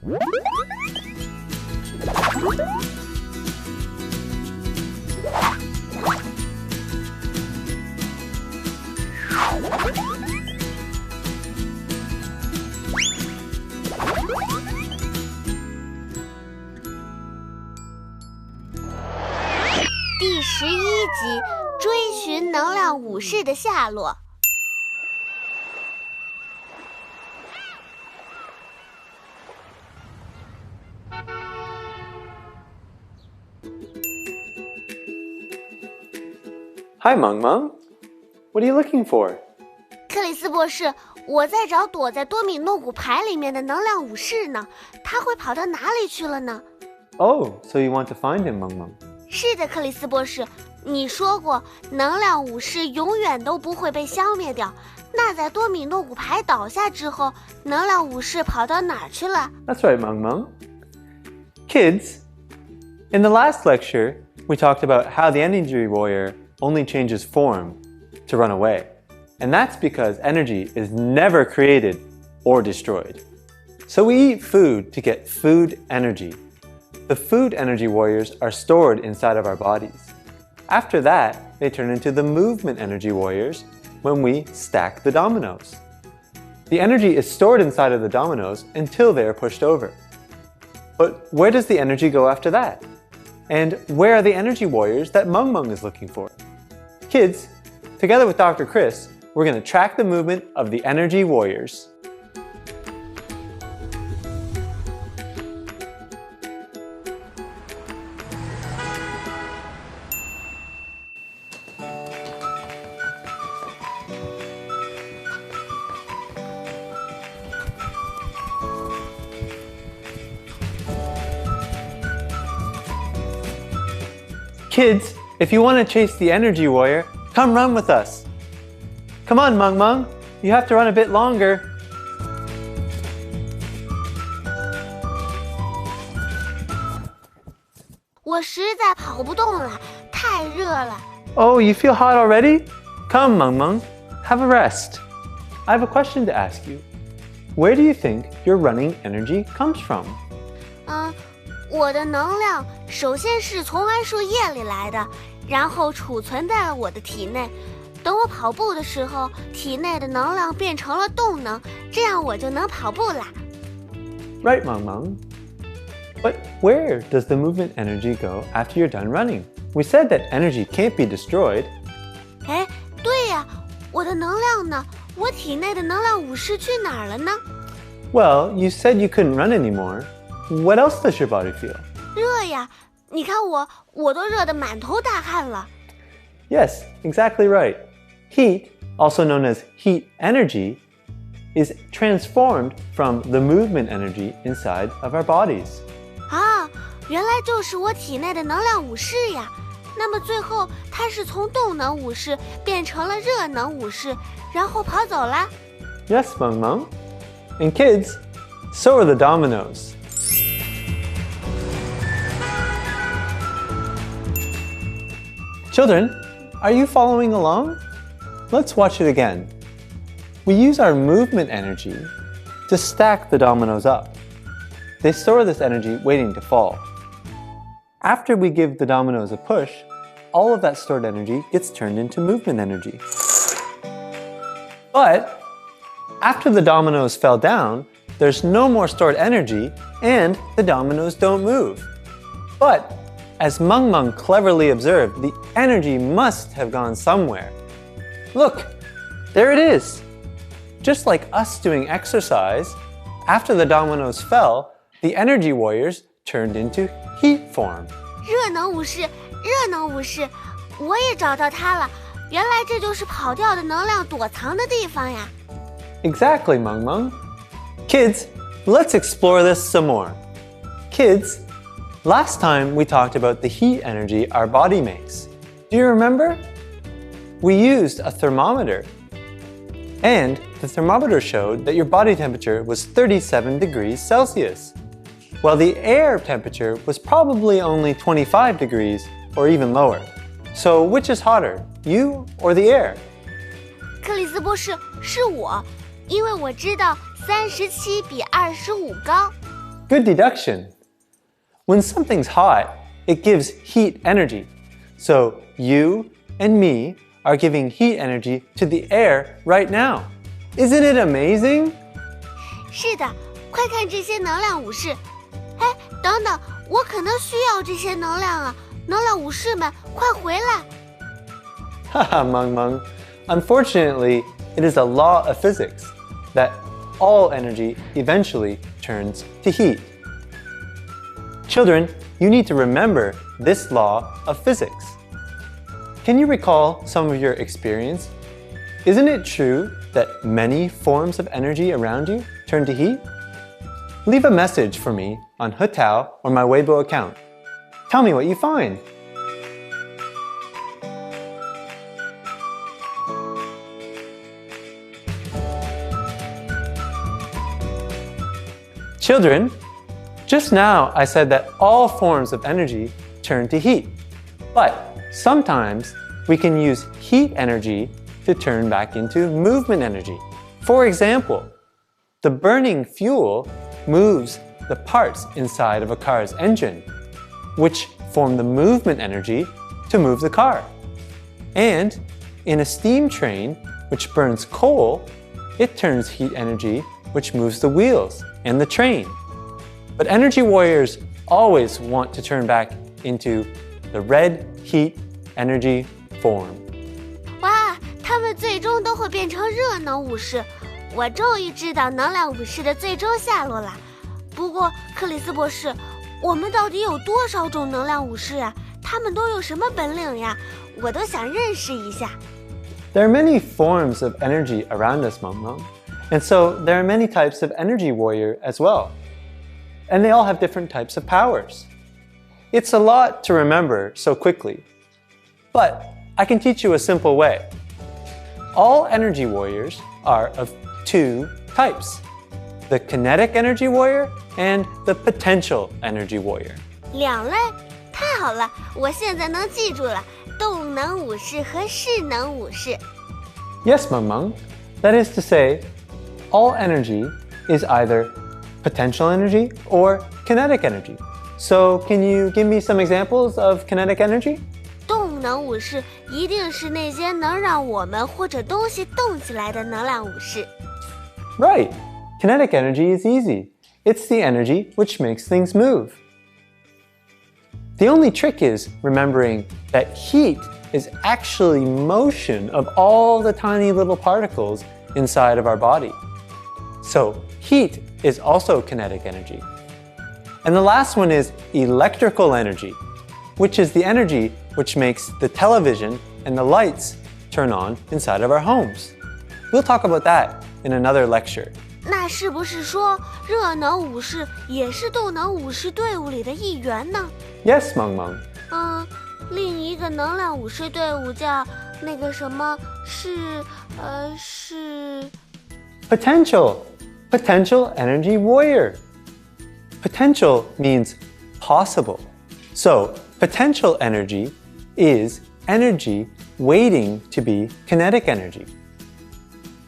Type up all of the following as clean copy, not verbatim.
第11集，追寻能量武士的下落。Hi, Meng Meng. What are you looking for? 克里斯博士，我在找躲在多米诺骨牌里面的能量武士呢，他会跑到哪里去了呢？ Oh, so you want to find him, Meng Meng? 是的，克里斯博士，你说过能量武士永远都不会被消灭掉。那在多米诺骨牌倒下之后，能量武士跑到哪儿去了？ That's right, Meng Meng. Kids, in the last lecture, we talked about how the energy warrior only changes form to run away. And that's because energy is never created or destroyed. So we eat food to get food energy. The food energy warriors are stored inside of our bodies. After that, they turn into the movement energy warriors when we stack the dominoes. The energy is stored inside of the dominoes until they are pushed over. But where does the energy go after that? And where are the energy warriors that Meng Meng is looking for? Kids, together with Dr. Chris, we're going to track the movement of the energy warriors. Kids, if you want to chase the energy warrior, come run with us. Come on, Meng Meng. You have to run a bit longer. Oh, you feel hot already? Come, Meng Meng. Have a rest. I have a question to ask you. Where do you think your running energy comes from? 我的能量首先是从桉树叶里来的，然后储存在了我的体内。等我跑步的时候，体内的能量变成了动能，这样我就能跑步啦。Right, Meng Meng. But where does the movement energy go after you're done running? We said that energy can't be destroyed. 哎，对呀，我的能量呢？我体内的能量武士去哪儿了呢？ Well, you said you couldn't run anymore. What else does your body feel? 热呀，你看我都热得满头大汗了。Yes, exactly right. Heat, also known as heat energy, is transformed from the movement energy inside of our bodies. 啊，原来就是我体内的能量武士呀。那么最后它是从动能武士变成了热能武士，然后跑走啦。Yes, Meng Meng. And kids, so are the dominoes. Children, are you following along? Let's watch it again. We use our movement energy to stack the dominoes up. They store this energy waiting to fall. After we give the dominoes a push, all of that stored energy gets turned into movement energy. But after the dominoes fell down, there's no more stored energy and the dominoes don't move. But as Meng Meng cleverly observed, the energy must have gone somewhere. Look, there it is. Just like us doing exercise, after the dominoes fell, the energy warriors turned into heat form. 热能武士，我也找到它了。原来这就是跑掉的能量躲藏的地方呀。Exactly, Meng Meng. Kids, let's explore this some more. Kids, last time we talked about the heat energy our body makes. Do you remember? We used a thermometer. And the thermometer showed that your body temperature was 37 degrees Celsius, while the air temperature was probably only 25 degrees or even lower. So which is hotter, you or the air? 克里斯博士，是我，因为我知道37比25高。Good deduction. When something's hot, it gives heat energy. So you and me are giving heat energy to the air right now. Isn't it amazing? 是的，快看这些能量武士！哎，等等，我可能需要这些能量啊！能量武士们，快回来！ Haha, Meng Meng. Unfortunately, it is a law of physics that all energy eventually turns to heat. Children, you need to remember this law of physics. Can you recall some of your experience? Isn't it true that many forms of energy around you turn to heat? Leave a message for me on Hutao or my Weibo account. Tell me what you find. Children, just now I said that all forms of energy turn to heat, but sometimes we can use heat energy to turn back into movement energy. For example, the burning fuel moves the parts inside of a car's engine, which form the movement energy to move the car. And in a steam train, which burns coal, it turns heat energy, which moves the wheels and the train. But energy warriors always want to turn back into the red heat energy form. 哇，他们最终都会变成热能武士！我终于知道能量武士的最终下落了。不过，克里斯博士，我们到底有多少种能量武士啊？他们都有什么本领呀？我都想认识一下。There are many forms of energy around us, Meng Meng. And so there are many types of energy warrior as well. And they all have different types of powers. It's a lot to remember so quickly. But I can teach you a simple way. All energy warriors are of two types: the kinetic energy warrior and the potential energy warrior. 两类，太好了，我现在能记住了。动能武士和势能武士。Yes, Meng Meng. That is to say, all energy is either potential energy or kinetic energy. So can you give me some examples of kinetic energy? 动能武士一定是那些能让我们或者东西动起来的能量武士。Right. Kinetic energy is easy. It's the energy which makes things move. The only trick is remembering that heat is actually motion of all the tiny little particles inside of our body. So heat is also kinetic energy. And the last one is electrical energy, which is the energy which makes the television and the lights turn on inside of our homes. We'll talk about that in another lecture. 那是不是说热能武士也是动能武士队伍里的一员呢？ Yes, Meng Meng. 另一个能量武士队伍叫那个什么是Potential energy warrior. Potential means possible. So potential energy is energy waiting to be kinetic energy.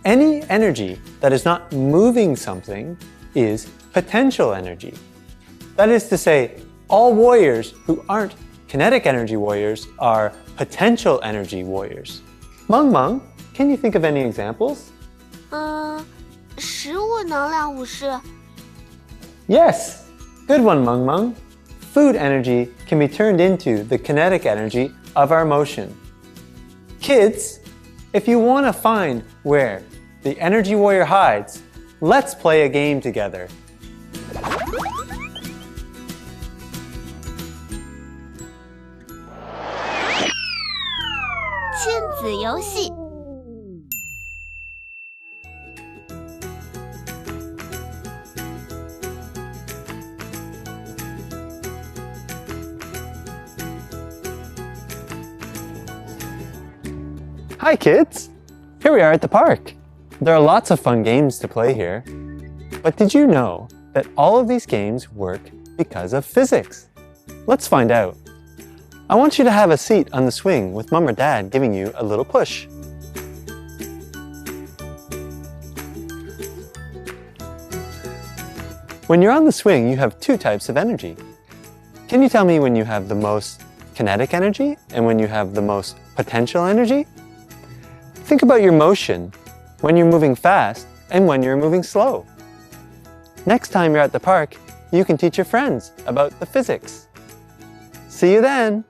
Any energy that is not moving something is potential energy. That is to say, all warriors who aren't kinetic energy warriors are potential energy warriors. Meng Meng, can you think of any examples? 食物能量武士。 Yes, good one, Meng Meng. Food energy can be turned into the kinetic energy of our motion. Kids, if you want to find where the energy warrior hides, let's play a game together. 亲子游戏。 Hi kids! Here we are at the park. There are lots of fun games to play here. But did you know that all of these games work because of physics? Let's find out. I want you to have a seat on the swing with Mom or Dad giving you a little push. When you're on the swing, you have two types of energy. Can you tell me when you have the most kinetic energy and when you have the most potential energy? Think about your motion, when you're moving fast and when you're moving slow. Next time you're at the park, you can teach your friends about the physics. See you then!